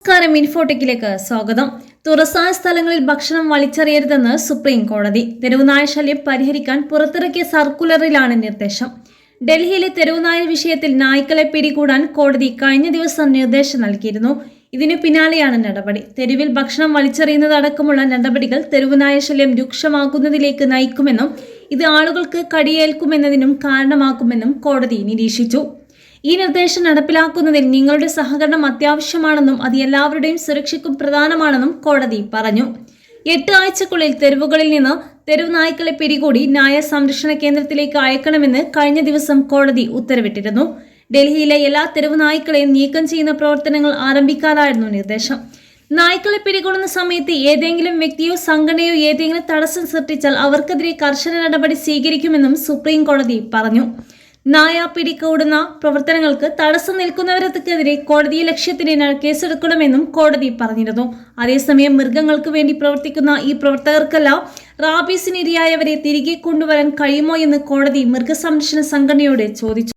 നമസ്കാരം, ഇൻഫോടെക്കിലേക്ക് സ്വാഗതം. തുറസായ സ്ഥലങ്ങളിൽ ഭക്ഷണം വലിച്ചെറിയരുതെന്ന് സുപ്രീം കോടതി. തെരുവുനായ ശല്യം പരിഹരിക്കാൻ പുറത്തിറക്കിയ സർക്കുലറിലാണ് നിർദ്ദേശം. ഡൽഹിയിലെ തെരുവുനായ വിഷയത്തിൽ നായ്ക്കളെ പിടികൂടാൻ കോടതി കഴിഞ്ഞ ദിവസം നിർദ്ദേശം നൽകിയിരുന്നു. ഇതിനു പിന്നാലെയാണ് നടപടി. തെരുവിൽ ഭക്ഷണം വലിച്ചെറിയുന്നത് അടക്കമുള്ള നടപടികൾ തെരുവുനായ ശല്യം രൂക്ഷമാകുന്നതിലേക്ക് നയിക്കുമെന്നും ഇത് ആളുകൾക്ക് കടിയേൽക്കുമെന്നതിനും കാരണമാക്കുമെന്നും കോടതി നിരീക്ഷിച്ചു. ഈ നിർദ്ദേശം നടപ്പിലാക്കുന്നതിൽ നിങ്ങളുടെ സഹകരണം അത്യാവശ്യമാണെന്നും അത് എല്ലാവരുടെയും സുരക്ഷയ്ക്കും പ്രധാനമാണെന്നും കോടതി പറഞ്ഞു. 8 ആഴ്ചക്കുള്ളിൽ തെരുവുകളിൽ നിന്ന് തെരുവ് നായ്ക്കളെ പിടികൂടി ന്യായ സംരക്ഷണ കേന്ദ്രത്തിലേക്ക് അയക്കണമെന്ന് കഴിഞ്ഞ ദിവസം കോടതി ഉത്തരവിട്ടിരുന്നു. ഡൽഹിയിലെ എല്ലാ തെരുവ് നായ്ക്കളെയും നീക്കം ചെയ്യുന്ന പ്രവർത്തനങ്ങൾ ആരംഭിക്കാനായിരുന്നു നിർദ്ദേശം. നായ്ക്കളെ പിടികൂടുന്ന സമയത്ത് ഏതെങ്കിലും വ്യക്തിയോ സംഘടനയോ ഏതെങ്കിലും തടസ്സം സൃഷ്ടിച്ചാൽ അവർക്കെതിരെ കർശന നടപടി സ്വീകരിക്കുമെന്നും സുപ്രീം കോടതി പറഞ്ഞു. നായ പിടികൂടുന്ന പ്രവർത്തനങ്ങൾക്ക് തടസ്സം നിൽക്കുന്നവർക്കെതിരെ കോടതി ലക്ഷ്യത്തിന് കേസെടുക്കണമെന്നും കോടതി പറഞ്ഞിരുന്നു. അതേസമയം മൃഗങ്ങൾക്ക് വേണ്ടി പ്രവർത്തിക്കുന്ന ഈ പ്രവർത്തകർക്കെല്ലാം റാബീസിന് ഇരയായവരെ തിരികെ കൊണ്ടുവരാൻ കഴിയുമോ എന്ന് കോടതി മൃഗസംരക്ഷണ സംഘടനയോട് ചോദിച്ചു.